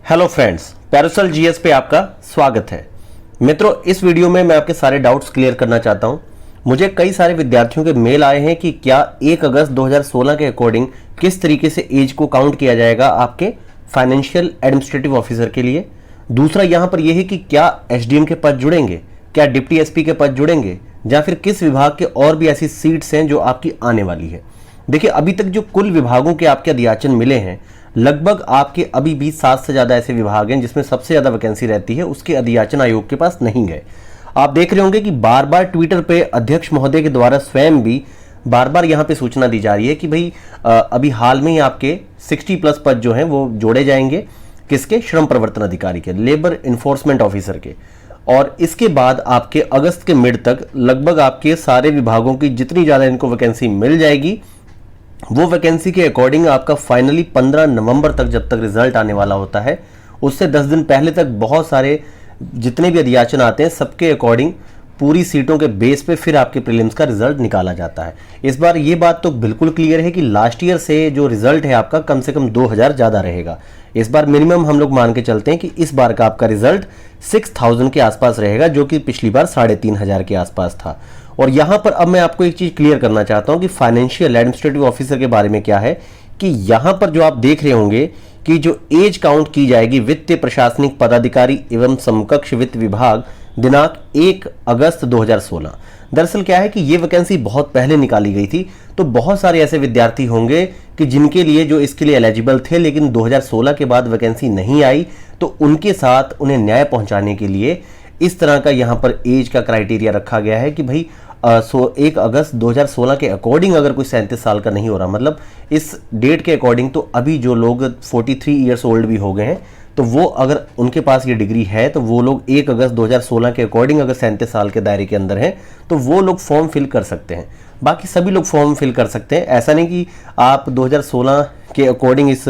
Hello friends, Paracel GS पे आपका स्वागत है। मित्रों, इस वीडियो में मैं आपके सारे डाउट्स क्लियर करना चाहता हूं। मुझे कई सारे विद्यार्थियों के मेल आए हैं कि क्या 1 अगस्त 2016 के अकॉर्डिंग किस तरीके से एज को काउंट किया जाएगा आपके फाइनेंशियल एडमिनिस्ट्रेटिव ऑफिसर के लिए। दूसरा यहां पर यह है कि क्या एसडीएम के पद जुड़ेंगे, क्या डिप्टी एसपी के पद जुड़ेंगे, या फिर किस विभाग के और भी ऐसी सीट्स हैं जो आपकी आने वाली है। देखिए, अभी तक जो कुल विभागों के आपके अध्याचन मिले हैं, लगभग आपके अभी भी 7 से ज़्यादा ऐसे विभाग हैं जिसमें सबसे ज़्यादा वैकेंसी रहती है, उसके अध्याचन आयोग के पास नहीं है। आप देख रहे होंगे कि बार बार ट्विटर पे अध्यक्ष महोदय के द्वारा स्वयं भी बार बार यहाँ पे सूचना दी जा रही है कि भाई अभी हाल में ही आपके 60+ पद जो हैं वो जोड़े जाएंगे। किसके? श्रम प्रवर्तन अधिकारी के, लेबर इन्फोर्समेंट ऑफिसर के। और इसके बाद आपके अगस्त के मिड तक लगभग आपके सारे विभागों की जितनी ज़्यादा इनको वैकेंसी मिल जाएगी, वो वैकेंसी के अकॉर्डिंग आपका फाइनली 15 नवंबर तक जब तक रिजल्ट आने वाला होता है, उससे 10 दिन पहले तक बहुत सारे जितने भी अध्याचन आते हैं सबके अकॉर्डिंग पूरी सीटों के बेस पे फिर आपके प्रीलिम्स का रिजल्ट निकाला जाता है। इस बार ये बात तो बिल्कुल क्लियर है कि लास्ट ईयर से जो रिजल्ट है आपका कम से कम 2000 ज़्यादा रहेगा। इस बार मिनिमम हम लोग मान के चलते हैं कि इस बार का आपका रिजल्ट 6000 के आसपास रहेगा, जो कि पिछली बार 3500 के आसपास था। और यहाँ पर अब मैं आपको एक चीज़ क्लियर करना चाहता हूँ कि फाइनेंशियल एडमिनिस्ट्रेटिव ऑफिसर के बारे में क्या है कि यहाँ पर जो आप देख रहे होंगे कि जो एज काउंट की जाएगी वित्तीय प्रशासनिक पदाधिकारी एवं समकक्ष वित्त विभाग दिनांक 1 अगस्त 2016। दरअसल क्या है कि ये वैकेंसी बहुत पहले निकाली गई थी, तो बहुत सारे ऐसे विद्यार्थी होंगे कि जिनके लिए जो इसके लिए एलिजिबल थे, लेकिन 2016 के बाद वैकेंसी नहीं आई, तो उनके साथ उन्हें न्याय पहुंचाने के लिए इस तरह का यहाँ पर एज का क्राइटेरिया रखा गया है कि भाई 1 अगस्त 2016 के अकॉर्डिंग अगर कोई 37 साल का नहीं हो रहा, मतलब इस डेट के अकॉर्डिंग, तो अभी जो लोग 43 ईयर्स ओल्ड भी हो गए हैं, तो वो अगर उनके पास ये डिग्री है तो वो लोग 1 अगस्त 2016 के अकॉर्डिंग अगर 37 साल के दायरे के अंदर हैं तो वो लोग फॉर्म फिल कर सकते हैं। बाकी सभी लोग फॉर्म फिल कर सकते हैं। ऐसा नहीं कि आप 2016 के अकॉर्डिंग इस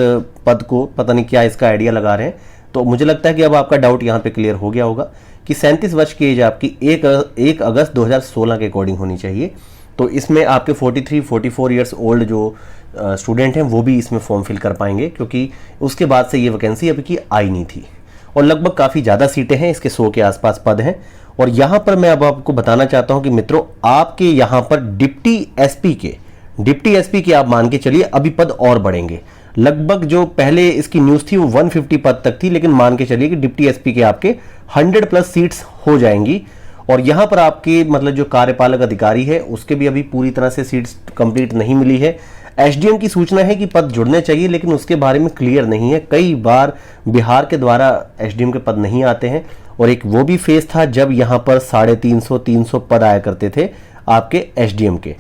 पद को पता नहीं क्या इसका आइडिया लगा रहे हैं। तो मुझे लगता है कि अब आपका डाउट यहाँ पे क्लियर हो गया होगा कि 37 वर्ष की एज आपकी 1 अगस्त 2016 के अकॉर्डिंग होनी चाहिए। तो इसमें आपके 43-44 ईयर्स ओल्ड जो स्टूडेंट हैं वो भी इसमें फॉर्म फिल कर पाएंगे, क्योंकि उसके बाद से ये वैकेंसी अभी की आई नहीं थी। और लगभग काफ़ी ज़्यादा सीटें हैं, इसके 100 के आसपास पद हैं। और यहाँ पर मैं अब आपको बताना चाहता हूँ कि मित्रों, आपके यहाँ पर डिप्टी एसपी के आप मान के चलिए अभी पद और बढ़ेंगे। लगभग जो पहले इसकी न्यूज़ थी वो 150 पद तक थी, लेकिन मान के चलिए कि डिप्टी एसपी के आपके 100+ सीट्स हो जाएंगी। और यहाँ पर आपके मतलब जो कार्यपालक अधिकारी है उसके भी अभी पूरी तरह से सीट्स कंप्लीट नहीं मिली है। एसडीएम की सूचना है कि पद जुड़ने चाहिए, लेकिन उसके बारे में क्लियर नहीं है। कई बार बिहार के द्वारा एसडीएम के पद नहीं आते हैं, और एक वो भी फेज था जब यहाँ पर 350 पद आया करते थे आपके एसडीएम के।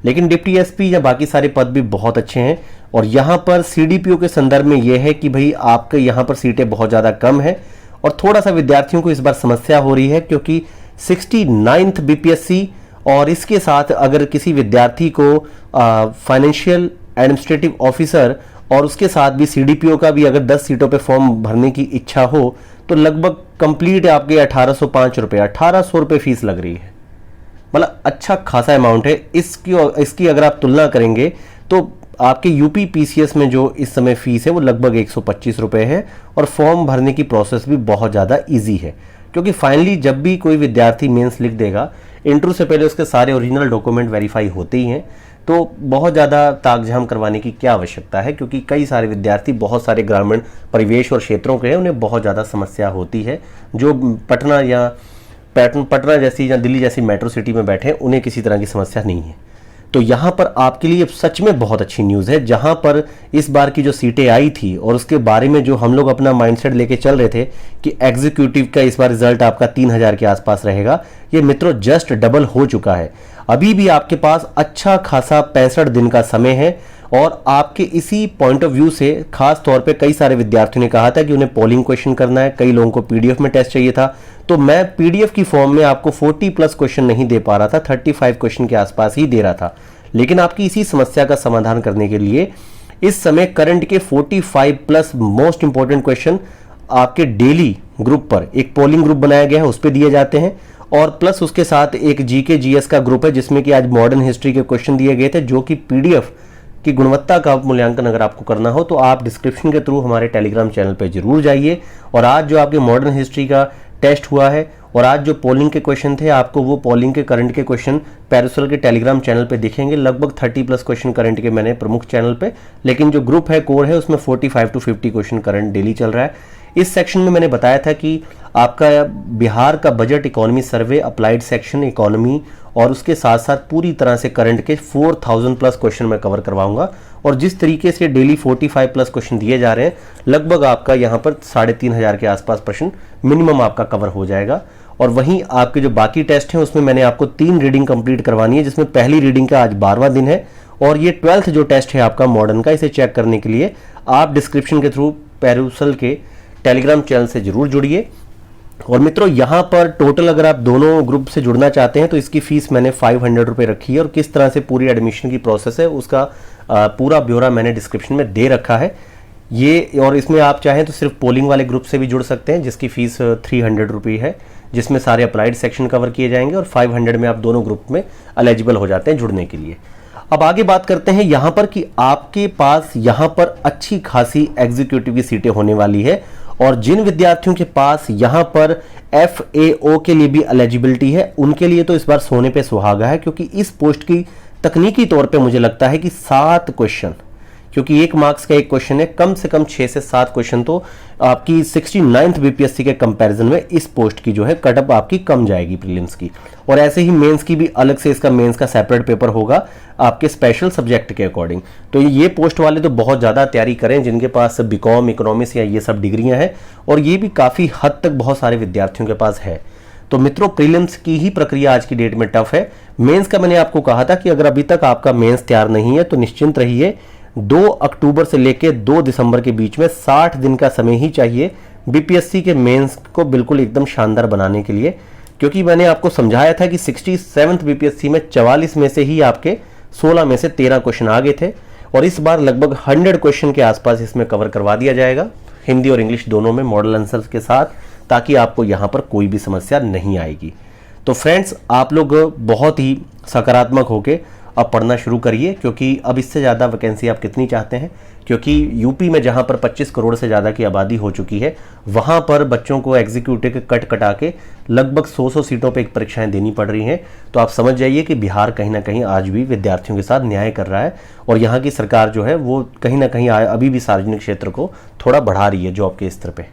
लेकिन डिप्टी एसपी या बाकी सारे पद भी बहुत अच्छे हैं। और यहाँ पर सीडीपीओ के संदर्भ में यह है कि भाई आपके यहाँ पर सीटें बहुत ज़्यादा कम है, और थोड़ा सा विद्यार्थियों को इस बार समस्या हो रही है, क्योंकि 69th बीपीएससी और इसके साथ अगर किसी विद्यार्थी को फाइनेंशियल एडमिनिस्ट्रेटिव ऑफिसर और उसके साथ भी सीडीपीओ का भी अगर 10 सीटों पे फॉर्म भरने की इच्छा हो, तो लगभग कंप्लीट आपके 1805 रुपये 1800 रुपये फीस लग रही है। मतलब अच्छा खासा अमाउंट है। इसकी अगर आप तुलना करेंगे तो आपके यूपी पीसीएस में जो इस समय फीस है वो लगभग 125 रुपये है, और फॉर्म भरने की प्रोसेस भी बहुत ज़्यादा ईजी है, क्योंकि फाइनली जब भी कोई विद्यार्थी मेंस लिख देगा, इंटरव्यू से पहले उसके सारे ओरिजिनल डॉक्यूमेंट वेरीफाई होते ही हैं। तो बहुत ज़्यादा ताकझाम करवाने की क्या आवश्यकता है, क्योंकि कई सारे विद्यार्थी बहुत सारे ग्रामीण परिवेश और क्षेत्रों के हैं, उन्हें बहुत ज़्यादा समस्या होती है। जो पटना जैसी या दिल्ली जैसी मेट्रो सिटी में बैठे हैं उन्हें किसी तरह की समस्या नहीं है। तो यहाँ पर आपके लिए सच में बहुत अच्छी न्यूज़ है। जहाँ पर इस बार की जो सीटें आई थी और उसके बारे में जो हम लोग अपना माइंडसेट लेके चल रहे थे कि एग्जीक्यूटिव का इस बार रिजल्ट आपका 3000 के आसपास रहेगा, ये मित्रों जस्ट डबल हो चुका है। अभी भी आपके पास अच्छा खासा 65 दिन का समय है। और आपके इसी पॉइंट ऑफ व्यू से खास तौर पे कई सारे विद्यार्थियों ने कहा था कि उन्हें पोलिंग क्वेश्चन करना है, कई लोगों को पीडीएफ में टेस्ट चाहिए था, तो मैं पीडीएफ की फॉर्म में आपको 40+ क्वेश्चन नहीं दे पा रहा था, 35 क्वेश्चन के आसपास ही दे रहा था। लेकिन आपकी इसी समस्या का समाधान करने के लिए इस समय करंट के 45+ मोस्ट इंपॉर्टेंट क्वेश्चन आपके डेली ग्रुप पर एक पोलिंग ग्रुप बनाया गया है, उस पर दिए जाते हैं। और प्लस उसके साथ एक जीके जीएस का ग्रुप है जिसमें कि आज मॉडर्न हिस्ट्री के क्वेश्चन दिए गए थे, जो कि पीडीएफ कि गुणवत्ता का मूल्यांकन अगर आपको करना हो तो आप डिस्क्रिप्शन के थ्रू हमारे टेलीग्राम चैनल पर जरूर जाइए। और आज जो आपके मॉडर्न हिस्ट्री का टेस्ट हुआ है और आज जो पोलिंग के क्वेश्चन थे, आपको वो पोलिंग के करंट के क्वेश्चन पैरासोल के टेलीग्राम चैनल पे दिखेंगे। लगभग 30+ क्वेश्चन करंट के मैंने प्रमुख चैनल पे, लेकिन जो ग्रुप है कोर है उसमें 45 to 50 क्वेश्चन करंट डेली चल रहा है। इस सेक्शन में मैंने बताया था कि आपका बिहार का बजट इकोनॉमी सर्वे, अप्लाइड सेक्शन इकोनॉमी और उसके साथ साथ पूरी तरह से करंट के 4000+ क्वेश्चन मैं कवर करवाऊंगा। और जिस तरीके से डेली 45+ क्वेश्चन दिए जा रहे हैं, लगभग आपका यहाँ पर 3500 के आसपास प्रश्न मिनिमम आपका कवर हो जाएगा। और वहीं आपके जो बाकी टेस्ट हैं उसमें मैंने आपको 3 रीडिंग कंप्लीट करवानी है, जिसमें पहली रीडिंग का आज 12वां दिन है। और ये 12th जो टेस्ट है आपका मॉडर्न का, इसे चेक करने के लिए आप डिस्क्रिप्शन के थ्रू पैरासोल के टेलीग्राम चैनल से जरूर जुड़िए। और मित्रों, यहाँ पर टोटल अगर आप दोनों ग्रुप से जुड़ना चाहते हैं तो इसकी फीस मैंने 500 रुपये रखी है। और किस तरह से पूरी एडमिशन की प्रोसेस है उसका पूरा ब्यौरा मैंने डिस्क्रिप्शन में दे रखा है ये। और इसमें आप चाहें तो सिर्फ पोलिंग वाले ग्रुप से भी जुड़ सकते हैं, जिसकी फीस 300 रुपये है, जिसमें सारे अप्लाइड सेक्शन कवर किए जाएंगे। और 500 में आप दोनों ग्रुप में एलिजिबल हो जाते हैं जुड़ने के लिए। अब आगे बात करते हैं यहाँ पर कि आपके पास यहाँ पर अच्छी खासी एग्जीक्यूटिव की सीटें होने वाली है। और जिन विद्यार्थियों के पास यहाँ पर FAO के लिए भी एलिजिबिलिटी है, उनके लिए तो इस बार सोने पे सुहागा है, क्योंकि इस पोस्ट की तकनीकी तौर पे मुझे लगता है कि 7 क्वेश्चन, क्योंकि 1 मार्क्स का एक क्वेश्चन है, कम से कम 6 से 7 क्वेश्चन तो आपकी 69th BPSC के कंपैरिजन में इस पोस्ट की जो है कटअप आपकी कम जाएगी प्रीलिम्स की। और ऐसे ही मेंस की भी अलग से इसका मेंस का सेपरेट पेपर होगा आपके स्पेशल सब्जेक्ट के अकॉर्डिंग। तो ये पोस्ट वाले तो बहुत ज़्यादा तैयारी करें जिनके पास बीकॉम, इकोनॉमिक्स या ये सब डिग्रियां हैं, और ये भी काफ़ी हद तक बहुत सारे विद्यार्थियों के पास है। तो मित्रों, प्रीलिम्स की ही प्रक्रिया आज की डेट में टफ है। मेंस का मैंने आपको कहा था कि अगर अभी तक आपका मेंस तैयार नहीं है तो निश्चिंत रहिए, 2 अक्टूबर से लेकर 2 दिसंबर के बीच में 60 दिन का समय ही चाहिए BPSC के मेंस को बिल्कुल एकदम शानदार बनाने के लिए। क्योंकि मैंने आपको समझाया था कि 67th BPSC में 44 में से ही आपके 16 में से 13 क्वेश्चन आ गए थे, और इस बार लगभग 100 क्वेश्चन के आसपास इसमें कवर करवा दिया जाएगा, हिंदी और इंग्लिश दोनों में मॉडल आंसर्स के साथ, ताकि आपको यहाँ पर कोई भी समस्या नहीं आएगी। तो फ्रेंड्स, आप लोग बहुत ही सकारात्मक होकर अब पढ़ना शुरू करिए, क्योंकि अब इससे ज़्यादा वैकेंसी आप कितनी चाहते हैं। क्योंकि यूपी में जहाँ पर 25 करोड़ से ज़्यादा की आबादी हो चुकी है, वहाँ पर बच्चों को एग्जीक्यूटिव के कट कटा के लगभग 100 सीटों पे एक परीक्षाएं देनी पड़ रही हैं। तो आप समझ जाइए कि बिहार कहीं ना कहीं आज भी विद्यार्थियों के साथ न्याय कर रहा है, और यहाँ की सरकार जो है वो कहीं ना कहीं अभी भी सार्वजनिक क्षेत्र को थोड़ा बढ़ा रही है जॉब के स्तर पर।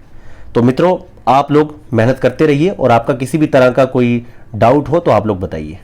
तो मित्रों, आप लोग मेहनत करते रहिए, और आपका किसी भी तरह का कोई डाउट हो तो आप लोग बताइए।